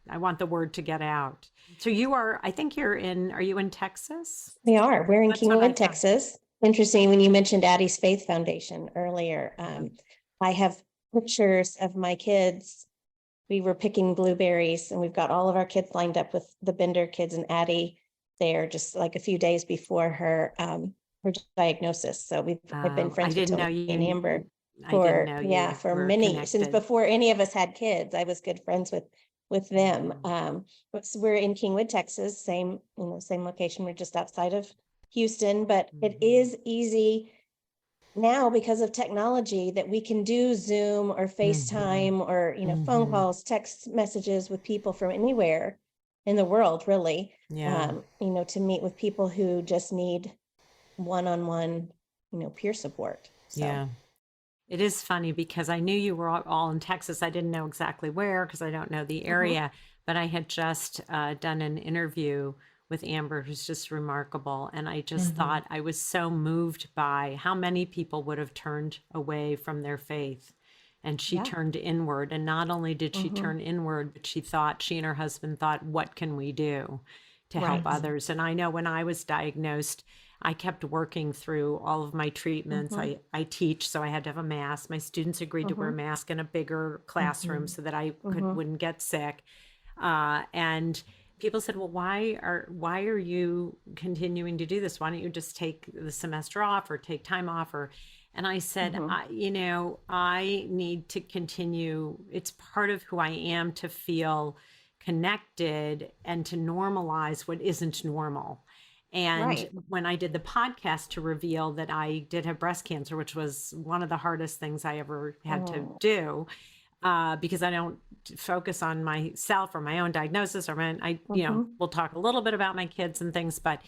Speaker 4: I want the word to get out. So I think are you in Texas?
Speaker 3: We are. We're in
Speaker 4: That's what I
Speaker 3: Kingwood,
Speaker 4: thought.
Speaker 3: Texas. Interesting when you mentioned Addi's Faith Foundation earlier. I have pictures of my kids we were picking blueberries, and we've got all of our kids lined up with the Bender kids and Addi there just like a few days before her diagnosis. So I've been
Speaker 4: I
Speaker 3: friends with
Speaker 4: didn't know
Speaker 3: Tony and Amber
Speaker 4: I didn't know you
Speaker 3: for
Speaker 4: were
Speaker 3: since
Speaker 4: connected.
Speaker 3: before any of us had kids. I was good friends with them. So we're in Kingwood, Texas, same location. We're just outside of Houston, but it is easy now because of technology that we can do Zoom or FaceTime or, phone calls, text messages with people from anywhere in the world, really, to meet with people who just need one-on-one, peer support. So.
Speaker 4: Yeah. It is funny because I knew you were all in Texas. I didn't know exactly where because I don't know the area, but I had just done an interview with Amber, who's just remarkable. And I just thought I was so moved by how many people would have turned away from their faith. And she turned inward. And not only did she turn inward, but she and her husband thought, what can we do to help others? And I know when I was diagnosed, I kept working through all of my treatments. I teach, so I had to have a mask. My students agreed to wear a mask in a bigger classroom so that I wouldn't get sick. And people said, well, why are you continuing to do this? Why don't you just take the semester off or take time off? And I said, I need to continue. It's part of who I am to feel connected and to normalize what isn't normal. And when I did the podcast to reveal that I did have breast cancer, which was one of the hardest things I ever had to do, because I don't focus on myself or my own diagnosis or we'll talk a little bit about my kids and things, but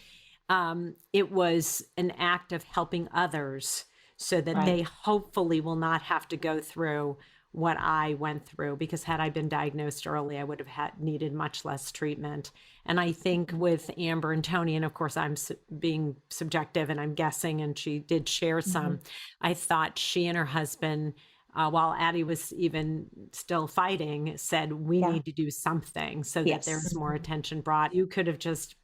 Speaker 4: it was an act of helping others so that they hopefully will not have to go through what I went through, because had I been diagnosed early, I would have needed much less treatment. And I think with Amber and Tony, and of course I'm being subjective and I'm guessing, and she did share some, I thought she and her husband, while Addi was even still fighting, said, we need to do something so that there's more attention brought. You could have just,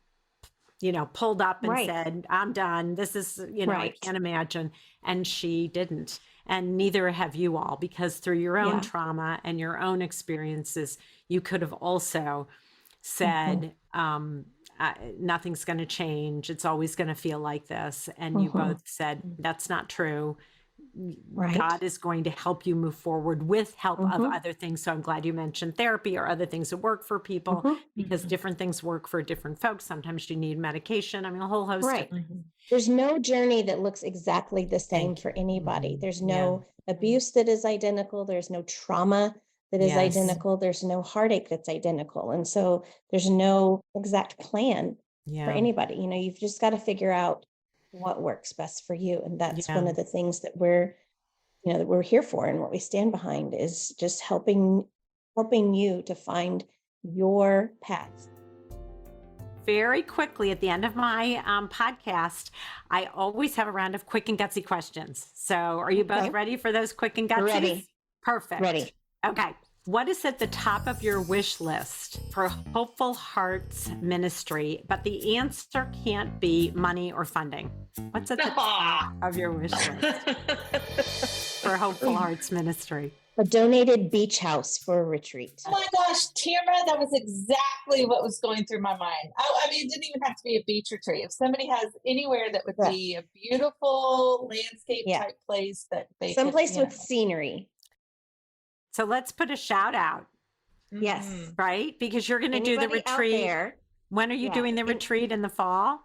Speaker 4: pulled up and said, I'm done. This is, I can't imagine. And she didn't. And neither have you all, because through your own trauma and your own experiences, you could have also said, nothing's going to change. It's always going to feel like this. And you both said, that's not true. God is going to help you move forward with help of other things. So I'm glad you mentioned therapy or other things that work for people, because different things work for different folks. Sometimes you need medication. I mean, a whole host of things.
Speaker 3: There's no journey that looks exactly the same for anybody. There's no abuse that is identical. There's no trauma that is identical. There's no heartache that's identical. And so there's no exact plan for anybody. You've just got to figure out what works best for you. And that's one of the things that we're here for, and what we stand behind is just helping you to find your path.
Speaker 4: Very quickly at the end of my podcast, I always have a round of quick and gutsy questions. So are you both ready for those quick and gutsy?
Speaker 3: Ready.
Speaker 4: Perfect.
Speaker 3: Ready.
Speaker 4: Okay. What is at the top of your wish list for Hopeful Hearts Ministry, but the answer can't be money or funding? What's at the top of your wish list for Hopeful Hearts Ministry?
Speaker 3: A donated beach house for a retreat.
Speaker 2: Oh my gosh, Tamara, that was exactly what was going through my mind. I mean, it didn't even have to be a beach retreat. If somebody has anywhere that would be a beautiful landscape type place that they
Speaker 3: someplace with scenery.
Speaker 4: So let's put a shout out.
Speaker 3: Yes.
Speaker 4: Right? Because you're going to do the retreat. When are you doing the retreat? In the fall?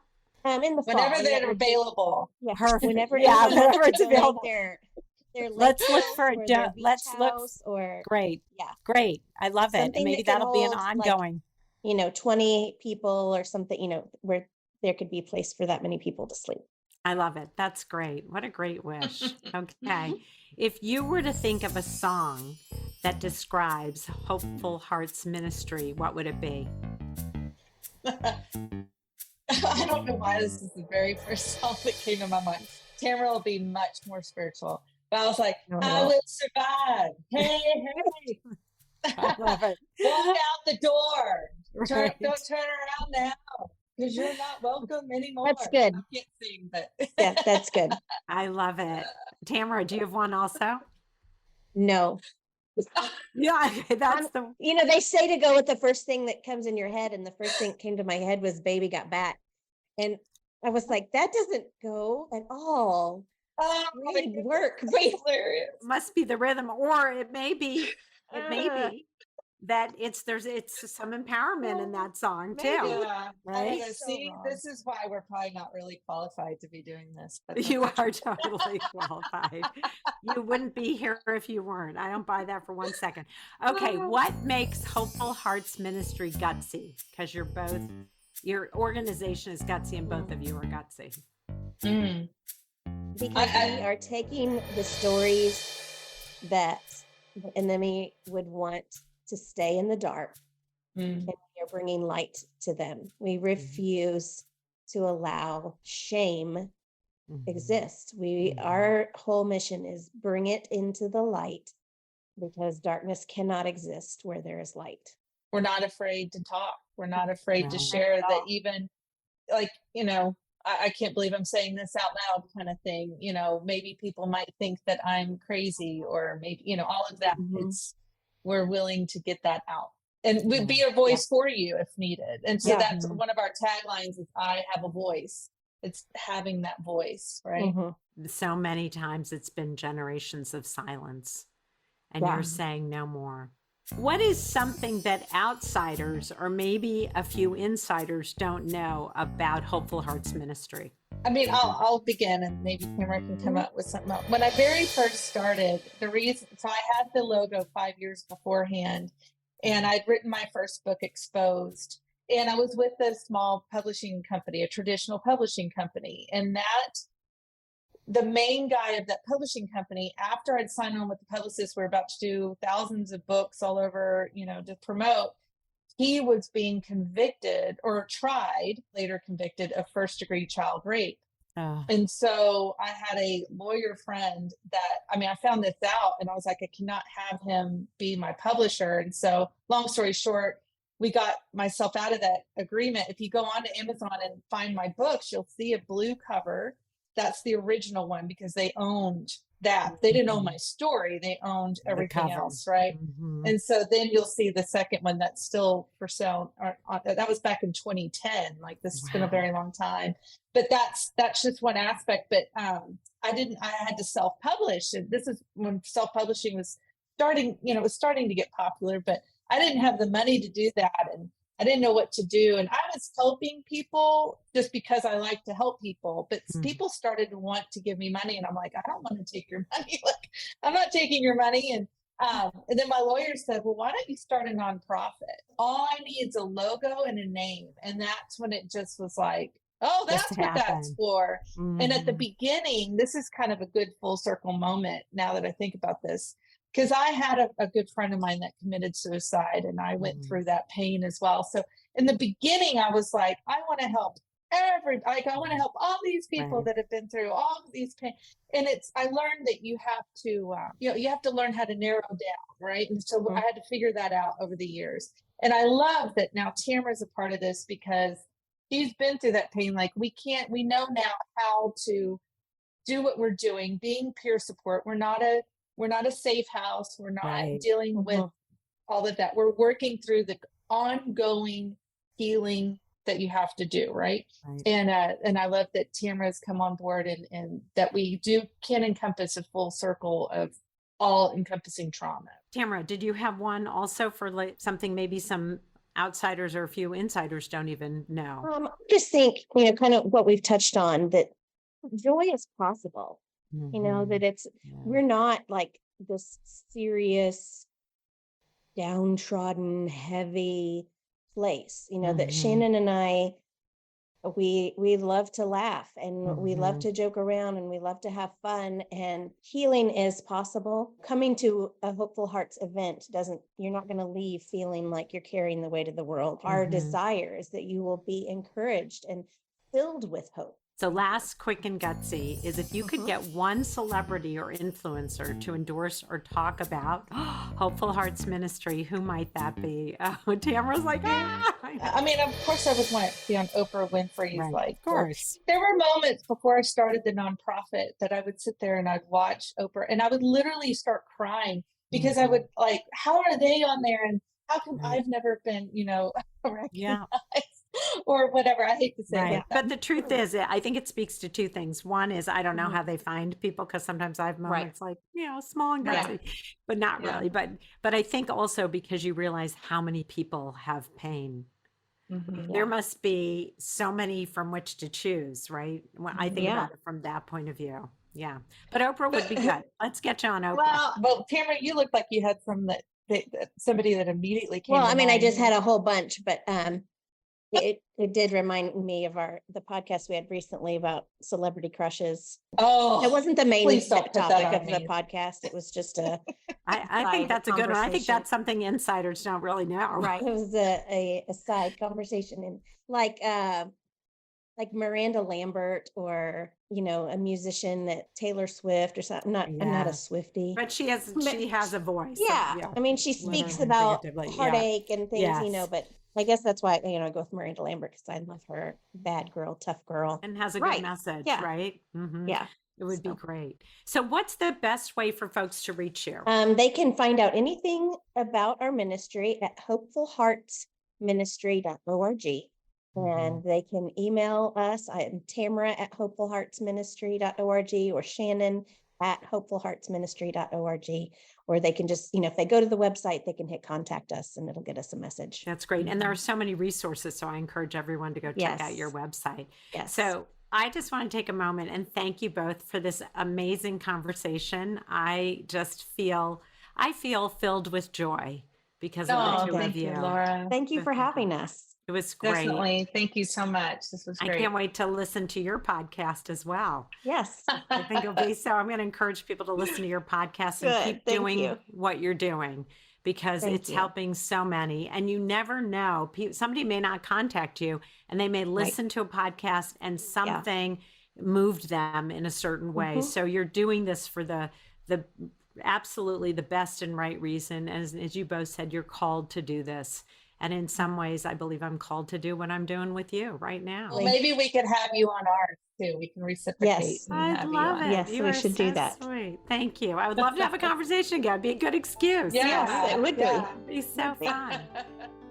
Speaker 3: In the fall.
Speaker 2: Whenever they're available.
Speaker 3: Yeah.
Speaker 4: Perfect.
Speaker 3: Whenever
Speaker 4: it's available.
Speaker 3: Let's
Speaker 4: look for great.
Speaker 3: Yeah.
Speaker 4: Great. I love it. And maybe that'll be an ongoing.
Speaker 3: 20 people or something, where there could be a place for that many people to sleep.
Speaker 4: I love it. That's great. What a great wish. Okay. If you were to think of a song that describes Hopeful Hearts Ministry, what would it be?
Speaker 2: I don't know why this is the very first song that came to my mind. Tamara will be much more spiritual. But I was like, I will survive. Hey.
Speaker 4: I love it.
Speaker 2: Walk out the door. Don't turn around now, because you're not welcome anymore.
Speaker 3: That's good.
Speaker 2: I can't sing, but
Speaker 3: yeah, that's good.
Speaker 4: I love it. Tamara, do you have one also?
Speaker 3: No,
Speaker 4: Yeah, that's
Speaker 3: they say to go with the first thing that comes in your head, and the first thing that came to my head was "Baby Got Back," and I was like, that doesn't go at all.
Speaker 2: Oh,
Speaker 3: Great work.
Speaker 2: hilarious.
Speaker 4: Must be the rhythm, or it may be that it's some empowerment in that song too.
Speaker 2: Yeah, I don't know.
Speaker 3: So
Speaker 2: See,
Speaker 3: wrong.
Speaker 2: this is why we're probably not really qualified to be doing this. But
Speaker 4: You are totally qualified. You wouldn't be here if you weren't. I don't buy that for 1 second. Okay, what makes Hopeful Hearts Ministry gutsy? Because your organization is gutsy and both of you are gutsy.
Speaker 3: Because we are taking the stories that the enemy would want to stay in the dark, and we are bringing light to them. We refuse to allow shame exist. Our whole mission is bring it into the light, because darkness cannot exist where there is light.
Speaker 2: We're not afraid to talk. We're not afraid to share that, even like, I can't believe I'm saying this out loud kind of thing. Maybe people might think that I'm crazy, or maybe, all of that. We're willing to get that out and be a voice for you if needed. And so that's one of our taglines is I have a voice. It's having that voice, right?
Speaker 4: So many times it's been generations of silence, and you're saying no more. What is something that outsiders or maybe a few insiders don't know about Hopeful Hearts Ministry?
Speaker 2: I mean, I'll begin, and maybe Tamara can come up with something else. When I very first started, so I had the logo 5 years beforehand, and I'd written my first book, Exposed, and I was with a small publishing company, a traditional publishing company, and the main guy of that publishing company, after I'd signed on with the publicist, we're about to do thousands of books all over, to promote. He was being convicted or tried, later convicted of first-degree child rape. And so I had a lawyer friend I found this out, and I was like, I cannot have him be my publisher. And so long story short, we got myself out of that agreement. If you go on to Amazon and find my books, you'll see a blue cover. That's the original one, because they owned that. They didn't own my story. They owned everything else, right? And so then you'll see the second one that's still for sale. That was back in 2010. Like, this has been a very long time. But that's just one aspect. But I had to self-publish. And this is when self-publishing was starting, it was starting to get popular, but I didn't have the money to do that. And I didn't know what to do. And I was helping people just because I like to help people. But people started to want to give me money. And I'm like, I don't want to take your money. Like, I'm not taking your money. And then my lawyer said, well, why don't you start a nonprofit? All I need is a logo and a name. And that's when it just was like, oh, that's what that's for. And at the beginning, this is kind of a good full circle moment now that I think about this. Because I had a good friend of mine that committed suicide, and I went through that pain as well. So in the beginning, I was like, I want to help I want to help all these people that have been through all of these pain. And I learned that you have to, you have to learn how to narrow down, right? And so I had to figure that out over the years. And I love that now Tamara's a part of this, because she's been through that pain. Like, we know now how to do what we're doing, being peer support. We're not a safe house. We're not dealing with all of that. We're working through the ongoing healing that you have to do, right? And I love that Tamara's come on board, and that we can encompass a full circle of all encompassing trauma.
Speaker 4: Tamara, did you have one also for something maybe some outsiders or a few insiders don't even know?
Speaker 3: I just think, kind of what we've touched on, that joy is possible. That we're not like this serious, downtrodden, heavy place, that Shannon and I, we love to laugh, and we love to joke around, and we love to have fun, and healing is possible. Coming to a Hopeful Hearts event you're not going to leave feeling like you're carrying the weight of the world. Our desire is that you will be encouraged and filled with hope.
Speaker 4: So last, quick and gutsy, is if you could get one celebrity or influencer to endorse or talk about Hopeful Hearts Ministry, who might that be? Oh, Tamara's like,
Speaker 2: I mean, of course I would want to be on Oprah Winfrey's.
Speaker 4: Right, of course.
Speaker 2: There were moments before I started the nonprofit that I would sit there and I'd watch Oprah, and I would literally start crying because I would like, how are they on there? And how come I've never been, recognized or whatever? I hate to say
Speaker 4: Right.
Speaker 2: that.
Speaker 4: But the truth is, I think it speaks to two things. One is I don't know
Speaker 3: Mhm.
Speaker 4: how they find people, because sometimes I have
Speaker 3: Right.
Speaker 4: moments like, small and
Speaker 2: Right.
Speaker 4: gutsy, but not
Speaker 2: Yeah.
Speaker 4: really. But I think also because you realize how many people have pain.
Speaker 2: Mhm.
Speaker 4: There must be so many from which to choose, right? When I think
Speaker 3: Yeah.
Speaker 4: about it from that point of view. Yeah. But Oprah would be good. Let's get you on Oprah.
Speaker 2: Well, Tamara, you look like you had some that somebody that immediately came
Speaker 3: Well,
Speaker 2: to
Speaker 3: I mean, I
Speaker 2: mind.
Speaker 3: just had a whole bunch, but it did remind me of the podcast we had recently about celebrity crushes.
Speaker 2: Oh,
Speaker 3: It wasn't the main
Speaker 2: please don't put that
Speaker 3: topic
Speaker 2: on
Speaker 3: of the
Speaker 2: me.
Speaker 3: podcast. It was just a
Speaker 4: I think
Speaker 3: side
Speaker 4: that's a good one. I think
Speaker 3: conversation.
Speaker 4: that's something insiders don't really know.
Speaker 3: Right. It was a side conversation, and like Miranda Lambert, or a musician that Taylor Swift or something. I'm not a
Speaker 4: Yeah.
Speaker 3: Swiftie.
Speaker 4: But she has a voice.
Speaker 3: Yeah. I mean, she speaks
Speaker 4: Literally and
Speaker 3: about
Speaker 4: figuratively, yeah.
Speaker 3: heartache and things,
Speaker 4: Yes.
Speaker 3: but I guess that's why, I go with Miranda Lambert, because I love her. Bad girl, tough girl.
Speaker 4: And has a
Speaker 3: Right.
Speaker 4: good message,
Speaker 3: Yeah.
Speaker 4: right? Mhm.
Speaker 3: Yeah.
Speaker 4: It would be
Speaker 3: So.
Speaker 4: great. So what's the best way for folks to reach you?
Speaker 3: They can find out anything about our ministry at hopefulheartsministry.org. And they can email us. I'm Tamara at hopefulheartsministry.org, or Shannon at hopefulheartsministry.org. Or they can just, if they go to the website, they can hit contact us and it'll get us a message.
Speaker 4: That's great. And there are so many resources. So I encourage everyone to go check out your website.
Speaker 3: Yes.
Speaker 4: So I just want to take a moment and thank you both for this amazing conversation. I feel filled with joy because of the two of
Speaker 2: thank you,
Speaker 4: you.
Speaker 2: Laura.
Speaker 3: Thank you for having us.
Speaker 4: It was great.
Speaker 2: Definitely. Thank you so much. This was great.
Speaker 4: I can't wait to listen to your podcast as well.
Speaker 3: Yes.
Speaker 4: I think it'll be so. I'm going to encourage people to listen to your podcast and keep doing what you're doing, because it's helping so many. And you never know. Somebody may not contact you and they may listen to a podcast and something moved them in a certain way. So you're doing this for the absolutely the best and right reason. As you both said, you're called to do this. And in some ways, I believe I'm called to do what I'm doing with you right now.
Speaker 2: Well, maybe we could have you on ours too. We can reciprocate.
Speaker 3: Yes.
Speaker 4: I'd love it.
Speaker 3: Yes, we should do that.
Speaker 4: Sweet. Thank you. I would love to have a conversation again. It'd be a good excuse.
Speaker 3: Yes, it would be.
Speaker 4: It'd be so fun.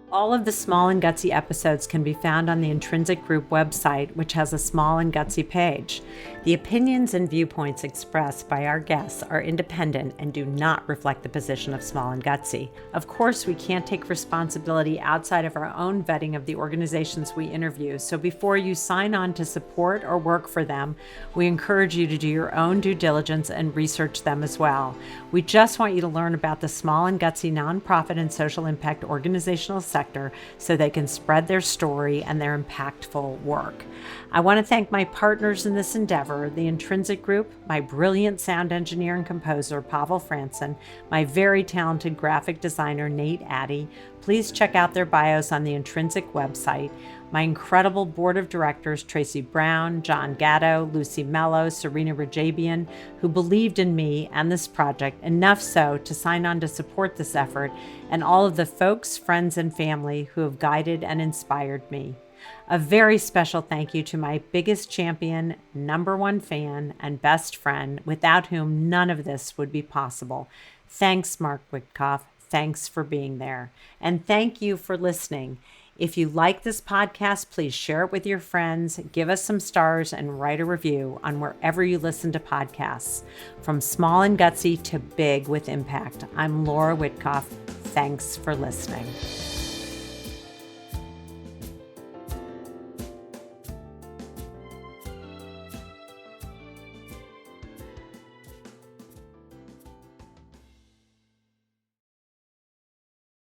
Speaker 4: All of the Small and Gutsy episodes can be found on the Intrinsic Group website, which has a Small and Gutsy page. The opinions and viewpoints expressed by our guests are independent and do not reflect the position of Small and Gutsy. Of course, we can't take responsibility outside of our own vetting of the organizations we interview, so before you sign on to support or work for them, we encourage you to do your own due diligence and research them as well. We just want you to learn about the Small and Gutsy nonprofit and social impact organizational sector so they can spread their story and their impactful work. I want to thank my partners in this endeavor, the Intrinsic Group, my brilliant sound engineer and composer, Pavel Franson, my very talented graphic designer, Nate Addi. Please check out their bios on the Intrinsic website. My incredible board of directors, Tracy Brown, John Gatto, Lucy Mello, Serena Rajabian, who believed in me and this project enough so to sign on to support this effort, and all of the folks, friends, and family who have guided and inspired me. A very special thank you to my biggest champion, #1 fan, and best friend, without whom none of this would be possible. Thanks, Mark Witkoff. Thanks for being there. And thank you for listening. If you like this podcast, please share it with your friends, give us some stars, and write a review on wherever you listen to podcasts. From small and gutsy to big with impact, I'm Laura Witkoff. Thanks for listening.